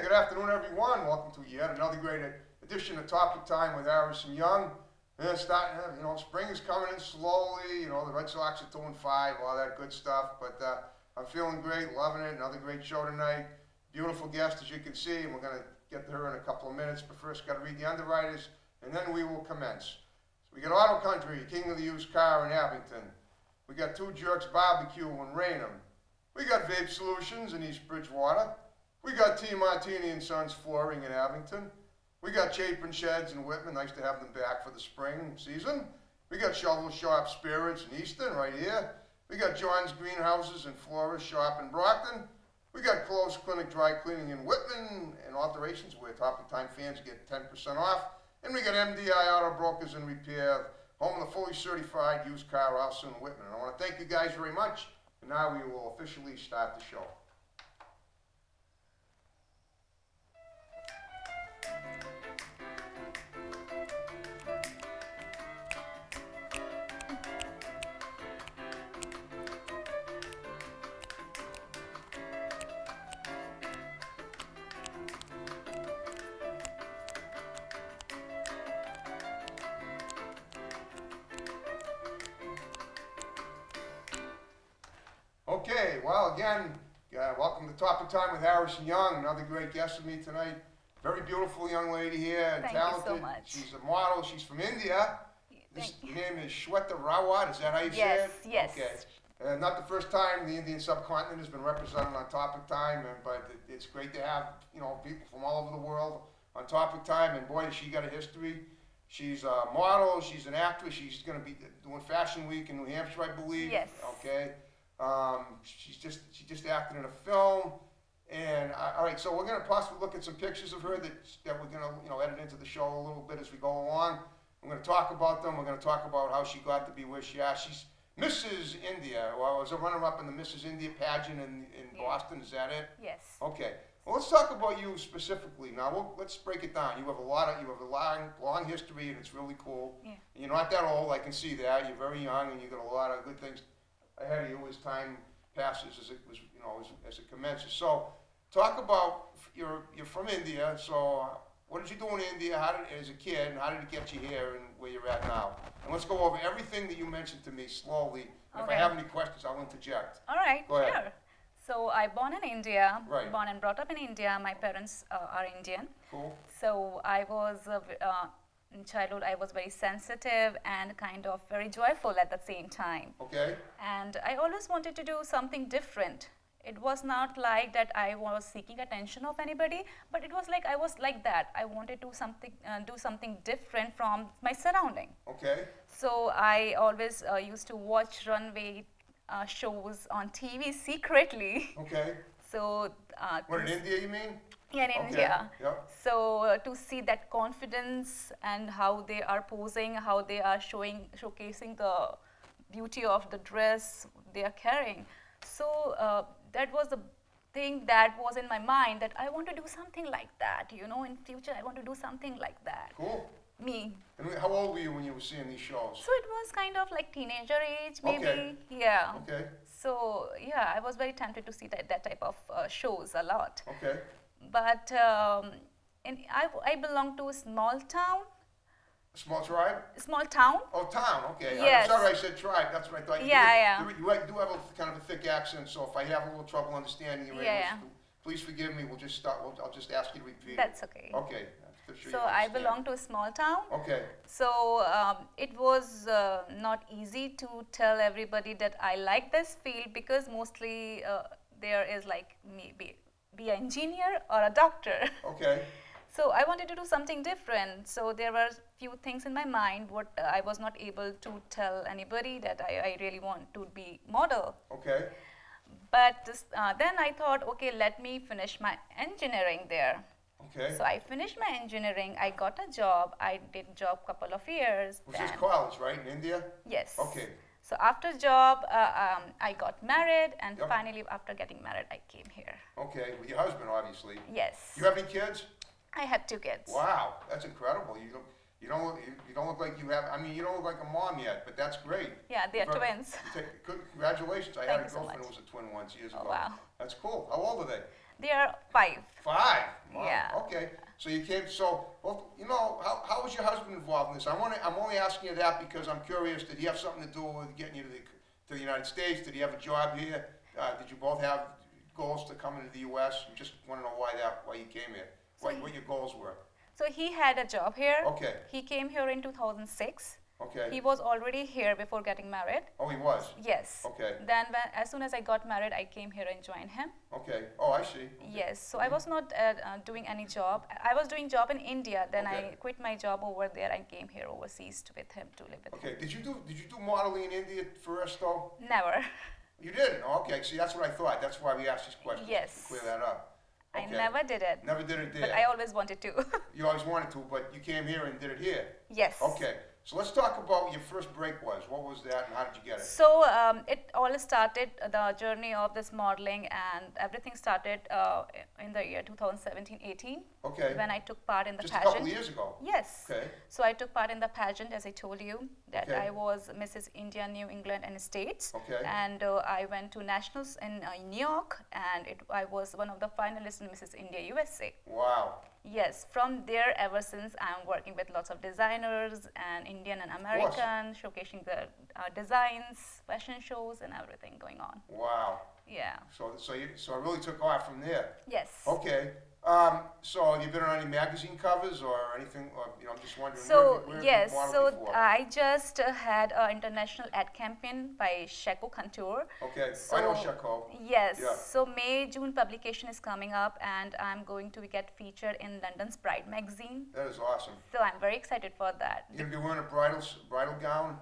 good afternoon, everyone. Welcome to yet another great edition of Topic Time with Harrison Young. Spring is coming in slowly. The Red Sox are 2-5, all that good stuff. But I'm feeling great, loving it. Another great show tonight. Beautiful guest, as you can see, and we're going to get to her in a couple of minutes. But first, got to read the underwriters, and then we will commence. So we got Auto Country, King of the Used Car in Abington. We got Two Jerks Barbecue in Raynham. We got Vape Solutions in East Bridgewater. We got t.martini and Sons Flooring in Abington. We got Chapin Sheds in Whitman. Nice to have them back for the spring season. We got Shovel Shop Spirits in Easton, right here. We got John's Greenhouses and Florist Shop in Brockton. We got Clothes Clinic Dry Cleaning in Whitman and alterations where Topic Time fans get 10% off. And we got MDI Auto Brokers and Repair, home of the fully certified used car also in Whitman. And I want to thank you guys very much. And now we will officially start the show. Okay, well, again, welcome to Topic Time with Harrison Young. Another great guest with me tonight. Very beautiful young lady here and talented. Thank you so much. She's a model. She's from India. Her name is Shweta Rawat. Is that how you say it? Yes. Okay. Not the first time the Indian subcontinent has been represented on Topic Time, but it's great to have people from all over the world on Topic Time. And boy, she got a history. She's a model. She's an actress. She's going to be doing Fashion Week in New Hampshire, I believe. Yes. Okay. She just acted in a film, and all right. So we're going to possibly look at some pictures of her that we're going to edit into the show a little bit as we go along. We're going to talk about them. We're going to talk about how she got to be where she is. She's Mrs. India. Well, I was a runner-up in the Mrs. India pageant in Boston. Is that it? Yes. Okay. Well, let's talk about you specifically. Now, let's break it down. You have a long history, and it's really cool. Yeah. And you're not that old. I can see that. You're very young, and you got a lot of good things ahead of you as time passes, as it commences. So, talk about you're from India. So, what did you do in India? As a kid, and how did it get you here and where you're at now? And let's go over everything that you mentioned to me slowly. And if I have any questions, I'll interject. All right. Go ahead. Sure. So I born in India. Right. Born and brought up in India. My parents are Indian. Cool. So I was in childhood, I was very sensitive and kind of very joyful at the same time. Okay. And I always wanted to do something different. It was not like that I was seeking attention of anybody, but it was like I was like that. I wanted to do something different from my surrounding. Okay. So I always used to watch runway shows on TV secretly. Okay. So. What, in India, you mean? Yeah, in India. Yep. So to see that confidence and how they are posing, how they are showcasing the beauty of the dress they are carrying. So that was the thing that was in my mind, that I want to do something like that. In future I want to do something like that. Cool. Me. And how old were you when you were seeing these shows? So it was kind of like teenager age, maybe. Okay. Yeah. Okay. So yeah, I was very tempted to see that type of shows a lot. Okay. But I belong to a small town. Small tribe? Small town. Oh, town, okay. Yes. I'm sorry I said tribe, that's what I thought you did. Yeah. You do have a kind of a thick accent, so if I have a little trouble understanding your English, please forgive me. I'll just ask you to repeat. That's okay. Okay. So I belong to a small town. Okay. So it was not easy to tell everybody that I like this field, because mostly there is like maybe be an engineer or a doctor. Okay. So I wanted to do something different. So there were few things in my mind what I was not able to tell anybody, that I really want to be model. Okay. But then I thought, okay, let me finish my engineering there. Okay. So I finished my engineering. I got a job. I did job couple of years. Was this college, right, in India? Yes. Okay. So after job, I got married, and finally, after getting married, I came here. Okay, with your husband, obviously. Yes. You have any kids? I have 2 kids. Wow, that's incredible. You don't look like you have. I mean, you don't look like a mom yet, but that's great. Yeah, they are twins. Congratulations! I had a girlfriend who was a twin once years ago. Wow. That's cool. How old are they? They are 5. 5. Wow. Yeah. Okay. So you came. So, well, you know, how was your husband involved in this? I'm only asking you that because I'm curious. Did he have something to do with getting you to the United States? Did he have a job here? Did you both have goals to come into the U.S.? I just want to know why you came here. What your goals were. So he had a job here. Okay. He came here in 2006. Okay. He was already here before getting married. Oh, he was? Yes. Okay. Then as soon as I got married, I came here and joined him. Okay. Oh, I see. Okay. Yes. So I was not doing any job. I was doing job in India. Then I quit my job over there and came here overseas with him to live with him. Okay. Did you do modeling in India first though? Never. You didn't? Oh, okay. See, that's what I thought. That's why we asked these questions. Yes. To clear that up. Okay. I never did it. Never did it there. But I always wanted to. You always wanted to, but you came here and did it here. Yes. Okay. So let's talk about what your first break was. What was that and how did you get it? So it all started, the journey of this modeling, and everything started in the year 2017-18. Okay. When I took part in the Just pageant. a couple of years ago? Yes. Okay. So I took part in the pageant, as I told you, that Okay. I was Mrs. India, New England and States. Okay. And I went to nationals in New York, and I was one of the finalists in Mrs. India USA. Wow. Yes, from there ever since I'm working with lots of designers and Indian and American, showcasing the designs, fashion shows and everything going on. Wow. Yeah. So it really took off from there. Yes. Okay. So have you been on any magazine covers or anything? Or, you know, I'm just wondering. So where yes, have you so modeled before? I just had an international ad campaign by Shweta Couture. Okay, So, I know Chaco. Yes. Yeah. So May-June publication is coming up, and I'm going to get featured in London's Bride magazine. That is awesome. So I'm very excited for that. You gonna be wearing a bridal gown?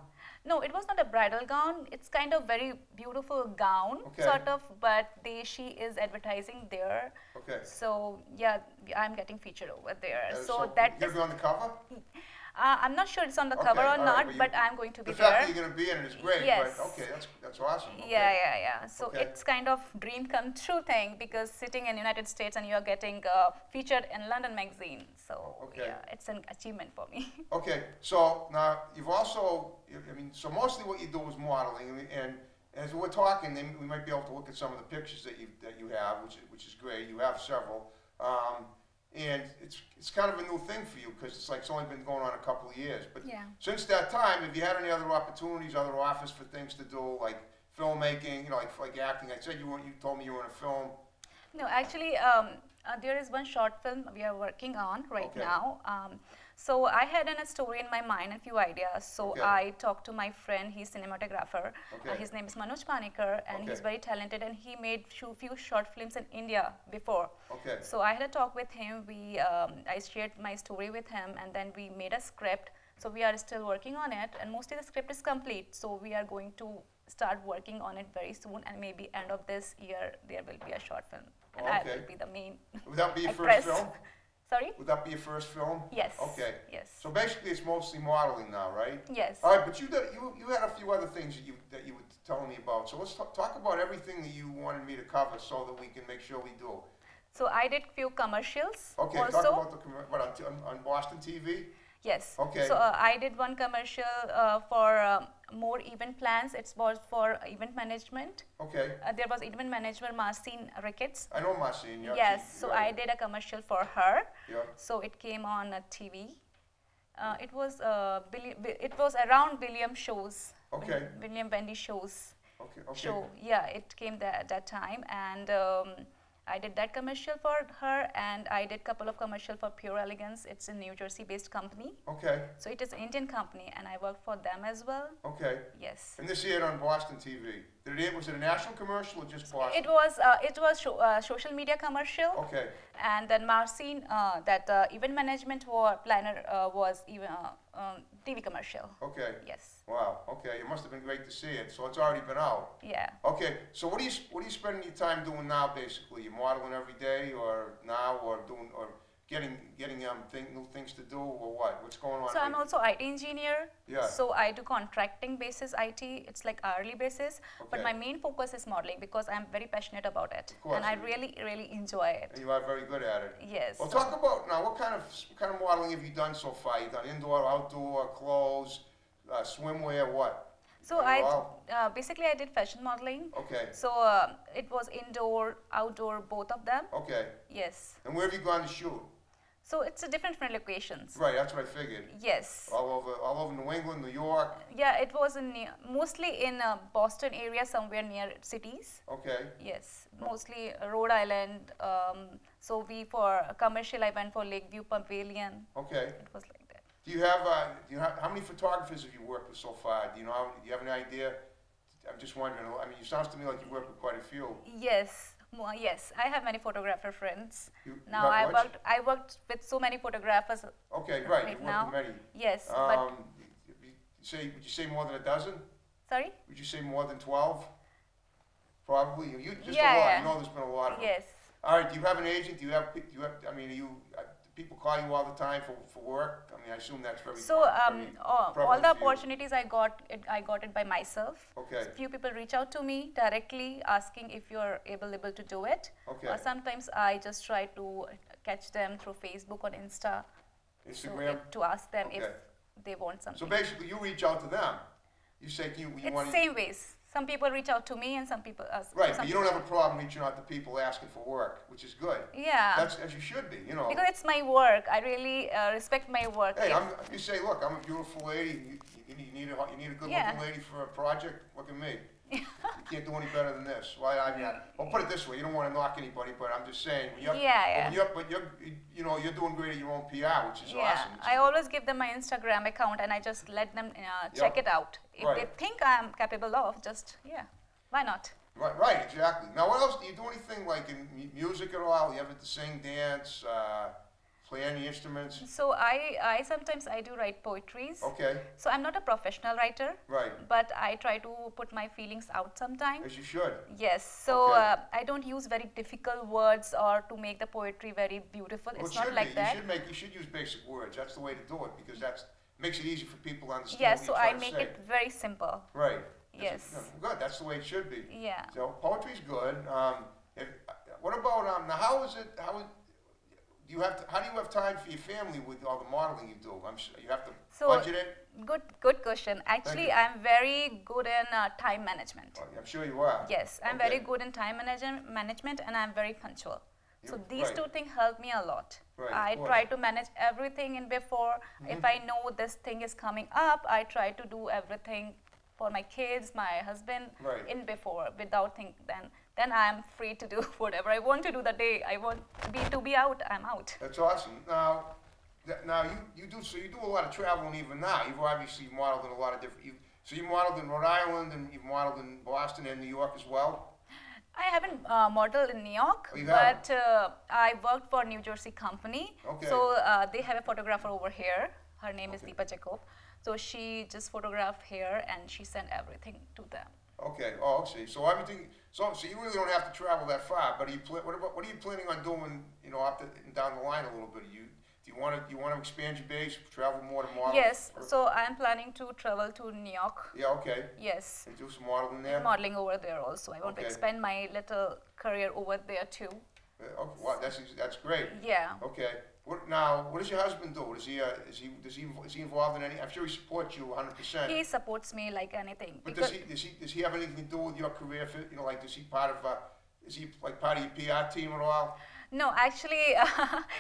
No, it was not a bridal gown. It's kind of very beautiful gown, Okay. sort of, but she is advertising there. Okay. So yeah, I'm getting featured over there. That is So you're that gonna be on the cover? I'm not sure it's on the cover Okay, or all not, right, but I'm going to be the fact there. that you're gonna be in it is great. Yes. But okay, that's awesome. Okay. Yeah. So Okay. it's kind of dream come true thing, because sitting in United States and you're getting featured in London magazine. So Okay. yeah, it's an achievement for me. Okay, so now you've also, I mean, so mostly what you do is modeling, and as we're talking, then we might be able to look at some of the pictures that you have, which is great. You have several, and it's kind of a new thing for you because it's only been going on a couple of years. But Yeah. since that time, have you had any other opportunities, other offers for things to do, like filmmaking, you know, like acting? I said you told me you were in a film. No, actually, there is one short film we are working on right Okay. now. So I had a story in my mind, a few ideas. So Okay. I talked to my friend, he's cinematographer. Okay. His name is Manoj Panikar, and he's Okay. very talented, and he made few short films in India before. Okay. So I had a talk with him. I shared my story with him, and then we made a script. So we are still working on it, and mostly the script is complete. So we are going to start working on it very soon, and maybe end of this year there will be a short film, and I Okay. will be the main Would that be your actress. first film? Sorry? Would that be your first film? Yes. Okay. Yes. So basically, it's mostly modeling now, right? Yes. All right, but you had a few other things that you were telling me about. So let's talk about everything that you wanted me to cover, so that we can make sure we do. So I did few commercials. Okay, also. talk about on Boston TV. Yes. Okay. So I did one commercial for more event plans. It was for event management. Okay, There was event manager Marcin Ricketts. I know Marcin. Yeah. Yes. So I did a commercial for her. Yeah. So it came on TV. It was around William shows. Okay. William Wendy shows. Okay. Show. Yeah, it came that time, and I did that commercial for her, and I did couple of commercial for Pure Elegance. It's a New Jersey-based company. Okay. So it is an Indian company, and I worked for them as well. Okay. Yes. And this aired on Boston TV. Was it a national commercial or just Boston? It was social media commercial. Okay. And then Marcin, that event management planner was even TV commercial. Okay. Yes. Wow. Okay. It must have been great to see it. So it's already been out. Yeah. Okay. So what are you spending your time doing now? Basically, you're modeling every day, or getting new things to do, or what? What's going on? So I'm also IT engineer. Yeah. So I do contracting basis IT. It's like hourly basis. But Okay. my main focus is modeling, because I'm very passionate about it, Of course. and I really enjoy it. And you are very good at it. Yes. Well, talk about now. What kind of modeling have you done so far? You've done indoor, outdoor, clothes, swimwear, what? So basically I did fashion modeling. Okay. So it was indoor, outdoor, both of them. Okay. Yes. And where have you gone to shoot? So it's a different locations. Right, that's what I figured. Yes. All over New England, New York. Yeah, it was mostly in Boston area, somewhere near cities. Okay. Yes, mostly Rhode Island. So for commercial, I went for Lakeview Pavilion. Okay. It was like that. Do you have how many photographers have you worked with so far? Do you have an idea? I'm just wondering. I mean, it sounds to me like you worked with quite a few. Yes. Yes, I have many photographer friends. Now I worked with so many photographers. Okay, right. You worked with many. Yes. Would you say more than a dozen? Sorry? Would you say more than 12? Probably. You just a lot. Yeah. You know, there's been a lot of them. Yes. All right. Do you have an agent? Do you have? I mean, people call you all the time for work? I mean, I assume that's very. So all the opportunities I got it by myself. Okay. So few people reach out to me directly asking if you're able to do it. Okay. Or sometimes I just try to catch them through Facebook or Instagram. So to ask them if they want something. So basically, you reach out to them. You say, it's same ways. Some people reach out to me, and some people. Right, but you don't have a problem reaching out to people asking for work, which is good. Yeah. That's as you should be, you know. Because it's my work. I really respect my work. Hey, you say, look, I'm a beautiful lady. You need a good-looking lady for a project. Look at me. You can't do any better than this. Well, I'll put it this way. You don't want to knock anybody, but I'm just saying. You're doing great at your own PR, which is awesome. I always give them my Instagram account, and I just let them check it out. If they think I'm capable of, why not? Right, exactly. Now, what else? Do you do anything like in music at all? You ever sing, dance, play any instruments? So I sometimes do write poetries. Okay. So I'm not a professional writer. Right. But I try to put my feelings out sometimes. As you should. Yes. So I don't use very difficult words or to make the poetry very beautiful. Well, it's not like that. You should use basic words. That's the way to do it because that makes it easy for people to understand. Yes. So I make it very simple. Right. Yes. Good. That's the way it should be. Yeah. So poetry's good. What about now? How do you have time for your family with all the modeling you do? You have to budget it. Good question. Actually, I'm very good in time management. I'm sure you are. Yes, I'm very good in time management, and I'm very punctual. So these two things help me a lot. Right, I try to manage everything in before. If I know this thing is coming up, I try to do everything for my kids, my husband in before without thinking. Then I'm free to do whatever I want to do the day I want to be out. I'm out. That's awesome. Now you do a lot of traveling even now. You've obviously modeled in a lot of different. So you modeled in Rhode Island and you've modeled in Boston and New York as well. I haven't modeled in New York, but I worked for a New Jersey company. Okay. So they have a photographer over here. Her name is Deepa Jacob. So she just photographed here and she sent everything to them. Okay. Oh, okay. So everything. So you really don't have to travel that far. But what are you planning on doing? Up down the line a little bit. Do you want to expand your base, travel more to model? Yes. So I'm planning to travel to New York. Yeah. Okay. Yes. And do some modeling there. Modeling over there also. I want to expand my little career over there too. Okay. Wow, that's great. Yeah. Okay. What does your husband do? Is he involved in any? I'm sure he supports you 100%. He supports me like anything. But does he have anything to do with your career? Like is he part of part of your PR team at all? No, actually,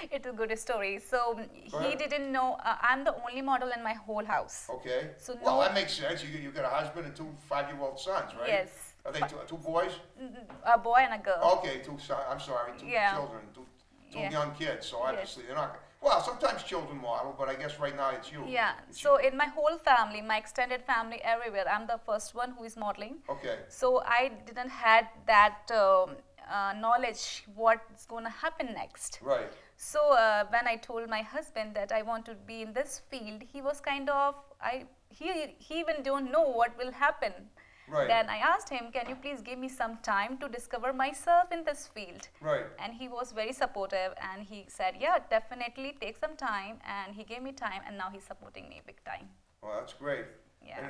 it's a good story. So he didn't know I'm the only model in my whole house. Okay. So well, that makes sense. You got a husband and 2 5-year-old sons, right? Yes. Are they two boys? A boy and a girl. Okay, two children, two young kids. So obviously they're not. Well, sometimes children model, but I guess right now it's you. Yeah. So in my whole family, my extended family, everywhere, I'm the first one who is modeling. Okay. So I didn't had that knowledge what's going to happen next. Right. So when I told my husband that I want to be in this field, he was kind of he even don't know what will happen. Right. Then I asked him, can you please give me some time to discover myself in this field? Right. And he was very supportive and he said, yeah, definitely take some time. And he gave me time and now he's supporting me big time. Well, that's great. Yeah.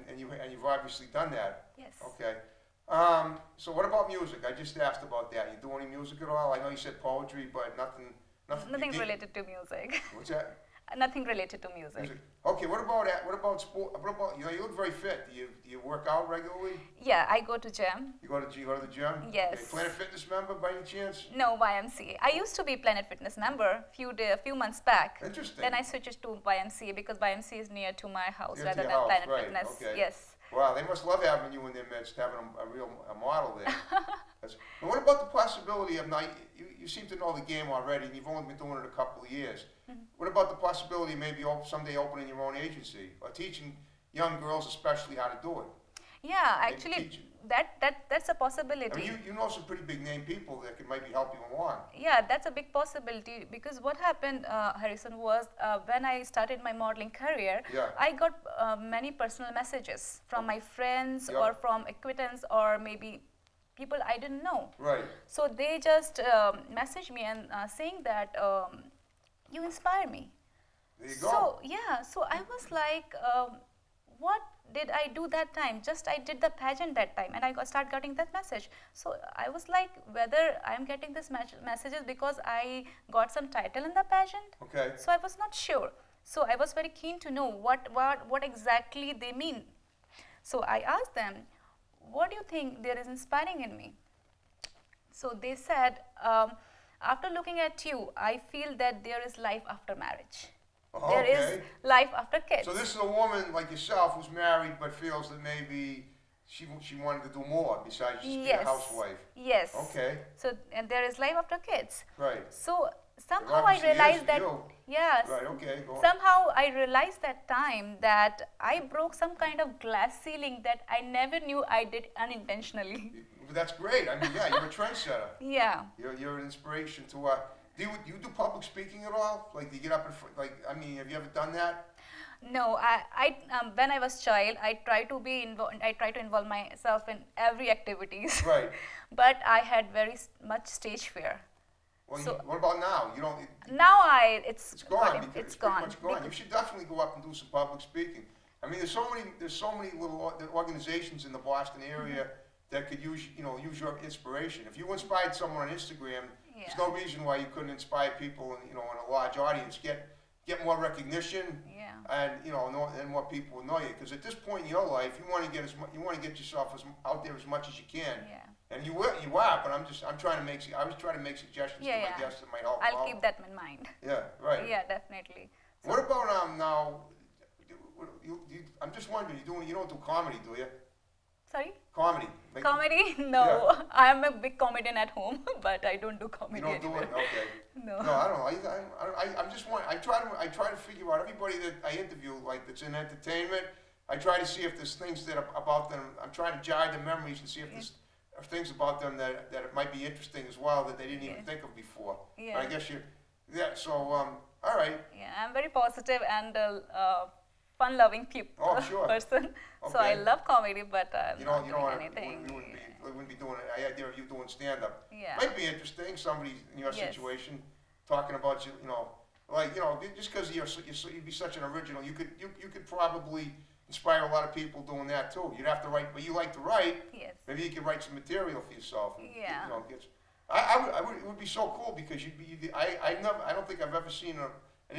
And you've obviously done that. Yes. Okay. So what about music? I just asked about that. You do any music at all? I know you said poetry, but nothing Nothing related to music. What's that? Nothing related to music. Music. Okay, what about sport? What about, you look very fit. Do you work out regularly? Yeah, I go to gym. You go to the gym? Yes. Okay. Planet Fitness member by any chance? No, YMCA. I used to be Planet Fitness member a few months back. Interesting. Then I switched to YMCA because YMCA is near to my house Near rather to than your Planet house, right, Fitness. okay. Yes. Wow, they must love having you in their midst, having a model there. And what about the possibility of now, you seem to know the game already, and you've only been doing it a couple of years. What about the possibility of maybe someday opening your own agency, or teaching young girls especially how to do it? Yeah, actually, that's a possibility. I mean, you know some pretty big name people that could maybe help you along. Yeah, that's a big possibility because what happened, Harrison, was when I started my modeling career, Yeah. I got many personal messages from my friends Yeah. or from acquaintance or maybe people I didn't know. Right. So they just messaged me and saying that you inspire me. There you go. So yeah, so I was like, what did I do that time? Just I did the pageant that time, and I start getting that message. So I was like, whether I'm getting this messages because I got some title in the pageant. Okay. So I was not sure. So I was very keen to know what exactly they mean. So I asked them, what do you think there is inspiring in me? So they said, after looking at you, I feel that there is life after marriage. Oh, There is life after kids. So this is a woman like yourself who's married but feels that maybe she wanted to do more besides just be a housewife. Yes. Okay. So and there is life after kids. Right. So somehow I obviously realized is that you. yes. Right. Okay. Go on. Somehow I realized that time that I broke some kind of glass ceiling that I never knew I did unintentionally. That's great. I mean, yeah, you're a trendsetter. Yeah. You're an inspiration to. Do you do public speaking at all? Like, do you get up in front? Like, I mean, have you ever done that? No, when I was child, I try to involve myself in every activities. Right. But I had very much stage fear. Well, So- what about now? You don't. Now it's gone. it's It's gone. pretty much gone. You should definitely go up and do some public speaking. I mean, there's so many little organizations in the Boston area that could use your inspiration. If you inspired someone on Instagram, there's no reason why you couldn't inspire people in a large audience, get more recognition, and and more people will know you. Because at this point in your life, you want to get yourself out there as much as you can. Yeah. And you are, but I was trying to make suggestions to my guests that might help. I'll keep that in mind. Yeah, right. Yeah, definitely. So What about now? I'm just wondering, you don't do comedy, do you? sorry? Comedy. Like, Comedy? No. Yeah. I am a big comedian at home, but I don't do comedy You don't do anywhere. it, okay. No. No, I don't know. I'm just wondering. I try to figure out everybody that I interview, like that's in entertainment. I try to see if there's things that are about them. I'm trying to jog their memories and see if there's things about them that it might be interesting as well that they didn't even think of before. Yeah. But I guess so all right. Yeah, I'm very positive and fun-loving person. So I Okay. love comedy, but I'm You not don't doing want anything. you wouldn't be doing it. I idea of you doing stand-up. Yeah. Might be interesting. Somebody in your Yes. situation talking about just because you'd be such an original, you could probably inspire a lot of people doing that too. You'd have to write, but you like to write. Yes. Maybe you could write some material for yourself. And, Yeah. It would be so cool because I don't think I've ever seen an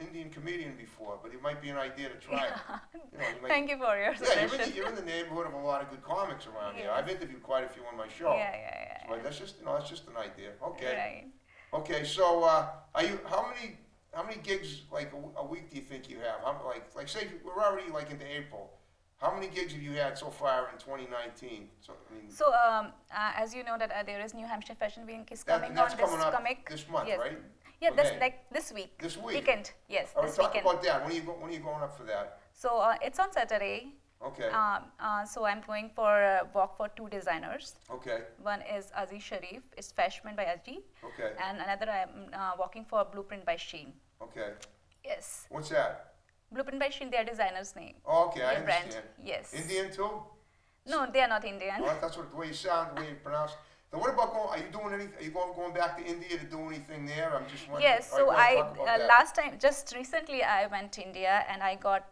Indian comedian before, but it might be an idea to try it. Thank you for your Yeah, suggestion. you're in the neighborhood of a lot of good comics around here. Yes. I've interviewed quite a few on my show. Yeah. So that's just an idea. Okay. Right. Okay. So how many gigs like a week do you think you have? Like say we're already like into April. How many gigs have you had so far in 2019? So I mean. So as you know that there is New Hampshire Fashion Week is coming that's on coming up this this month, yes. right? Yeah, Okay. this week. This week. Weekend. Yes, All right, this talk weekend. about that. When are you going up for that? So it's on Saturday. Okay. So I'm going for a walk for two designers. Okay. One is Aziz Sharif, it's Fashman by Aziz. Okay. And another I'm walking for Blueprint by Sheen. Okay. Yes. What's that? Blueprint by Sheen, their designer's name. Oh, okay, I Their brand. understand. Yes. Indian too? No, they are not Indian. Well, that's the way you sound, the way you pronounce. Then what about going? Are you doing anything? Are you going back to India to do anything there? I'm just wondering. Yes, All so right, go ahead, talk about that. last time, just recently I went to India and I got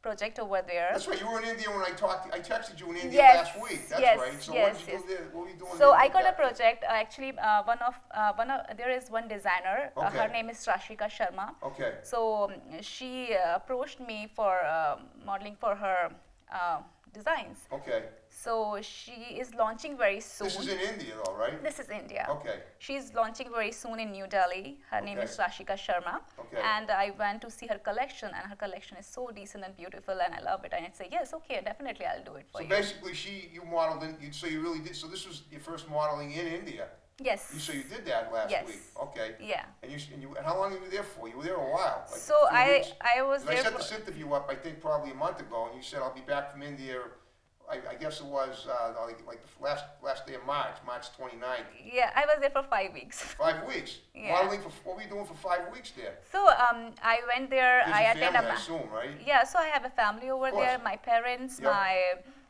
project over there. That's right. You were in India when I texted you in India Yes, last week. That's yes, right. So yes, what did you yes. do there? What were you doing? So in I India got a back then? project. Actually, there is one designer. Okay. Her name is Rashika Sharma. Okay. So she approached me for modeling for her designs. Okay. So she is launching very soon. This is in India, though, right? This is India. Okay. She's launching very soon in New Delhi. Her name is Rashika Sharma. Okay. And I went to see her collection, and her collection is so decent and beautiful, and I love it. And I'd say, yes, okay, definitely, I'll do it for you. So basically, you modeled in. So you really did. So this was your first modeling in India. Yes. So you did that last week. Okay. Yeah. And how long were you there for? You were there a while. Like so I was there. I set this interview up, I think, probably a month ago, and you said I'll be back from India. I guess it was like the last day of March 29th. Yeah, I was there for 5 weeks. 5 weeks. Yeah. Modeling for what were you doing for 5 weeks there? So I went there. I attended family, I assume, right? Yeah, so I have a family over there. My parents, Yep. my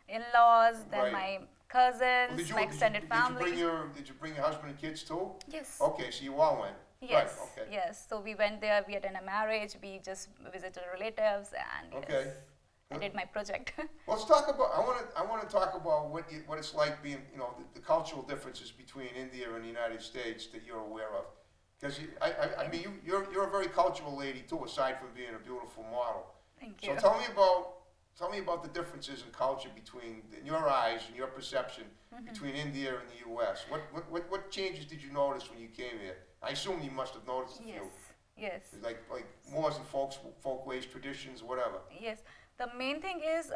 in-laws, then Right. my cousins, my extended family. Did you bring your husband and kids too? Yes. Okay, so you all went. Yes. Right, okay. Yes. So we went there. We attended a marriage. We just visited relatives, and Okay. yes, I did my project. Let's talk about. I want to talk about what it's like being, the cultural differences between India and the United States that you're aware of. Because I mean, you're a very cultural lady too, aside from being a beautiful model. Thank you. So tell me about the differences in culture between, in your eyes and your perception, between India and the U.S. What changes did you notice when you came here? I assume you must have noticed a few. Yes. Like mores and folkways, traditions, whatever. Yes. The main thing is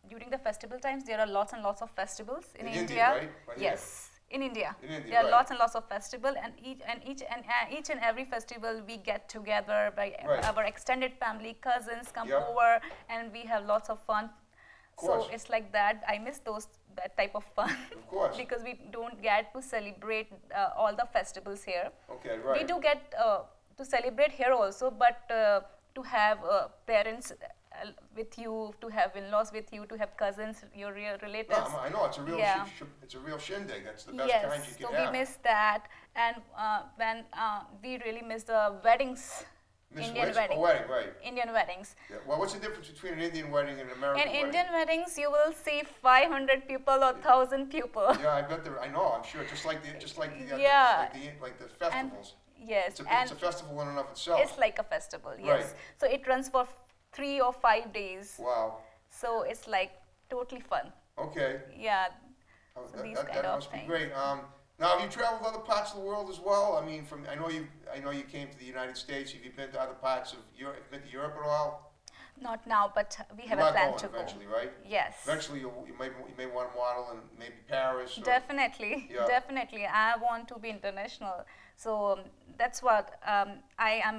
during the festival times there are lots and lots of festivals in India. Right? Yes. In India, India, there are right. lots and lots of festivals, and each and every festival we get together. By Right. our extended family, cousins come Yep. over, and we have lots of fun. course. So it's like that. I miss that type of fun. Of course. Because we don't get to celebrate all the festivals here. Okay, right. We do get to celebrate here also, but to have parents with you, to have in-laws with you, to have cousins, your real relatives. No, I know, it's a real Yeah. it's a real shindig. That's the best Yes, kind you can so have. we miss that, and when we really miss the weddings, Indian weddings. Oh, wedding, right. Indian weddings. Yeah. Well, what's the difference between an Indian wedding and an American In wedding? Indian weddings, you will see 500 people or 1,000 people. Yeah, I bet I know. I'm sure. Just like the Yeah. like the festivals. Yes, It's a festival in and of itself. it's like a festival. Yes. Right. So it runs for 3 or 5 days. Wow. So it's like totally fun. Okay. Yeah. Oh, So these kind that of must be things. great. Now, have you traveled other parts of the world as well? I mean, I know you came to the United States. Have you been to other parts of Europe? Been to Europe at all? Not now, but we have You a are plan going to go. eventually, right? Yes. Eventually, you may want to model in maybe Paris. Or, Definitely, Yeah. definitely. I want to be international. So that's what I am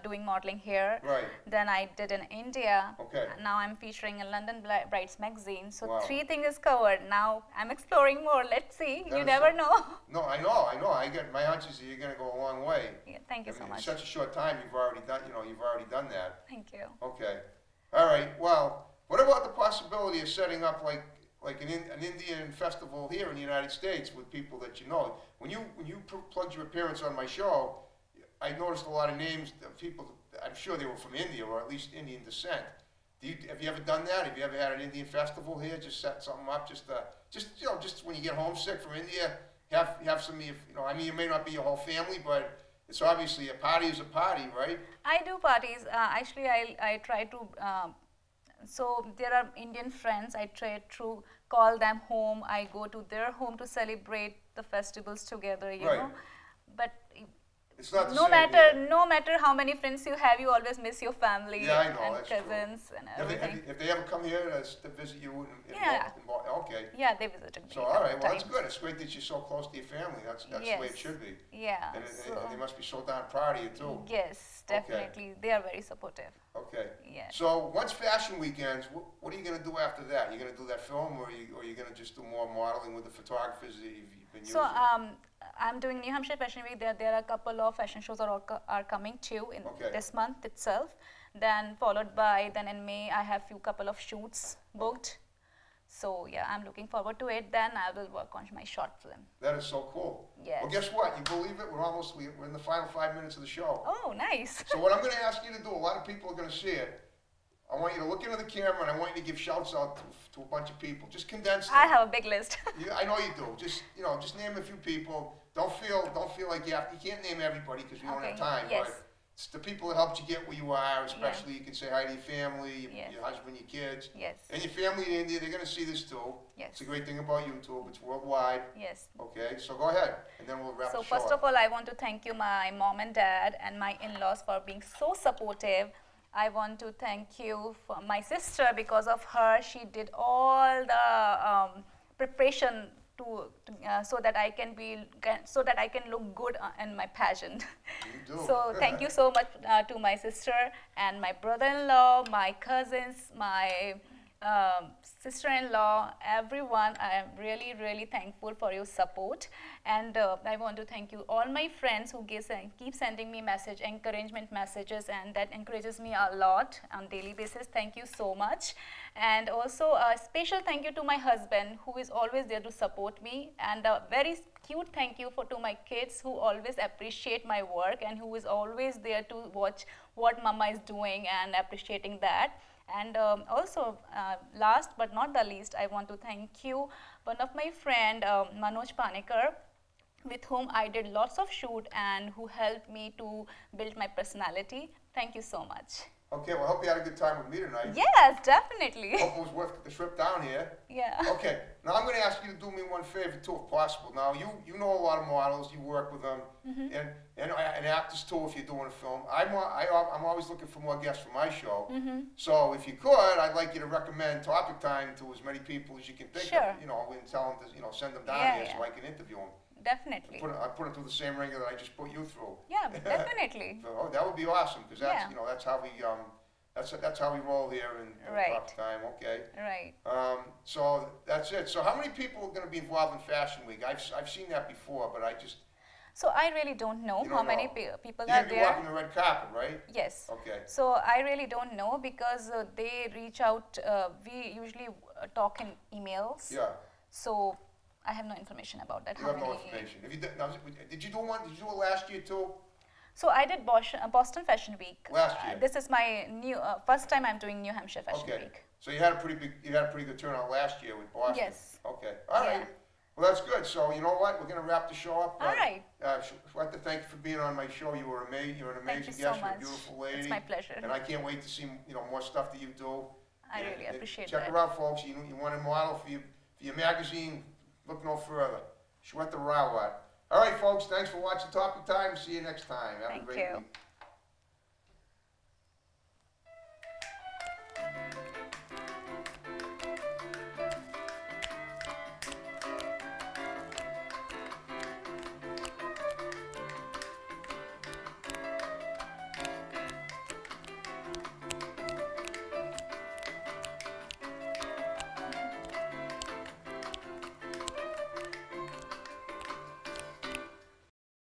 doing modeling here. Right. Then I did in India. Okay. Now I'm featuring in London Brides magazine. So Wow. 3 things is covered. Now I'm exploring more. Let's see. That You is never so- know. No, I know. I get my hunch is that you're going to go a long way. Yeah, thank you I so mean, much. In such a short time, you've already done that. Thank you. Okay. All right. Well, what about the possibility of setting up like an Indian festival here in the United States with people that you know? When you plugged your appearance on my show, I noticed a lot of names of people. I'm sure they were from India or at least Indian descent. Have you ever done that? Have you ever had an Indian festival here? Just set something up, just when you get homesick from India, have some. I mean, it may not be your whole family, but it's obviously a party is a party, right? I do parties. Actually, I try to. So there are Indian friends. I try to call them home. I go to their home to celebrate the festivals together. You Right. know, but It's not the no same matter here. no matter how many friends you have, you always miss your family Yeah, I know, and that's true. cousins and everything. If they ever come here to visit you, Yeah. okay. Yeah, they visited me. So a all couple right, well that's times. good. It's great that you're so close to your family. That's the way it should be. Yeah. And So, they must be so darn proud of you too. yes, definitely. They are very supportive. Okay. Yes. So once Fashion Week ends, what are you going to do after that? You're going to do that film, or are you going to just do more modeling with the photographers that you've been So using? I'm doing New Hampshire Fashion Week. There are a couple of fashion shows are coming too in Okay. this month itself. Then followed by in May I have couple of shoots booked. So yeah, I'm looking forward to it. Then I will work on my short film. That is so cool. Yes. Well, guess what? You believe it? We're in the final 5 minutes of the show. Oh, nice. So what I'm going to ask you to do, a lot of people are going to see it. I want you to look into the camera and I want you to give shouts out to a bunch of people. Just condense them. I have a big list. I know you do. Just just name a few people. Don't feel like you can't name everybody because we don't have time. Yes. But it's the people that helped you get where you are. Especially you can say hi to your family, your husband, your kids, and your family in India. They're gonna see this too. Yes. It's a great thing about YouTube. It's worldwide. Yes. Okay. So go ahead, and then we'll wrap the show up. So first of all, I want to thank you, my mom and dad, and my in-laws for being so supportive. I want to thank you for my sister. Because of her, she did all the preparation so that I can look good in my pageant. You do. So thank you so much to my sister and my brother-in-law, my cousins, my sister-in-law, everyone. I am really, really thankful for your support, and I want to thank you all my friends who keep sending me encouragement messages, and that encourages me a lot on daily basis. Thank you so much. And also a special thank you to my husband, who is always there to support me, and a very cute thank you to my kids, who always appreciate my work and who is always there to watch what mama is doing and appreciating that. And also, last but not the least, I want to thank you, one of my friend, Manoj Panikar, with whom I did lots of shoot and who helped me to build my personality. Thank you so much. Okay, well, I hope you had a good time with me tonight. Yes, definitely. Hope it was worth the trip down here. Yeah. Okay, now I'm going to ask you to do me one favor too, if possible. Now, you know a lot of models, you work with them, and actors too if you're doing a film. I'm always looking for more guests for my show. So if you could, I'd like you to recommend Topic Time to as many people as you can think of, and tell them to, send them down here so I can interview them. Definitely. I put them through the same ringer that I just put you through. Yeah, definitely. So, that would be awesome, because that's that's how we roll here in Topic Time. Okay. Right. So that's it. So how many people are going to be involved in Fashion Week? I've seen that before, but I just. So I really don't know how many people are there. You're walking the red carpet, right? Yes. Okay. So I really don't know, because they reach out. We usually talk in emails. Yeah. So I have no information about that. You have no information. Did you do one? Did you do it last year too? So I did Boston Fashion Week. Last year. This is my first time I'm doing New Hampshire Fashion Week. So you had a pretty good turnout last year with Boston. Yes. Okay. All right. Well, that's good. So you know what? We're going to wrap the show up. All right. Shweta, thank you for being on my show. You were amazing. You're an amazing guest. You're a beautiful lady. It's my pleasure. And I can't wait to see more stuff that you do. I really appreciate that. Check her out, folks. You want a model for your magazine? Look no further. Shweta Rawat. All right, folks. Thanks for watching Topic Time. See you next time. Have a great week.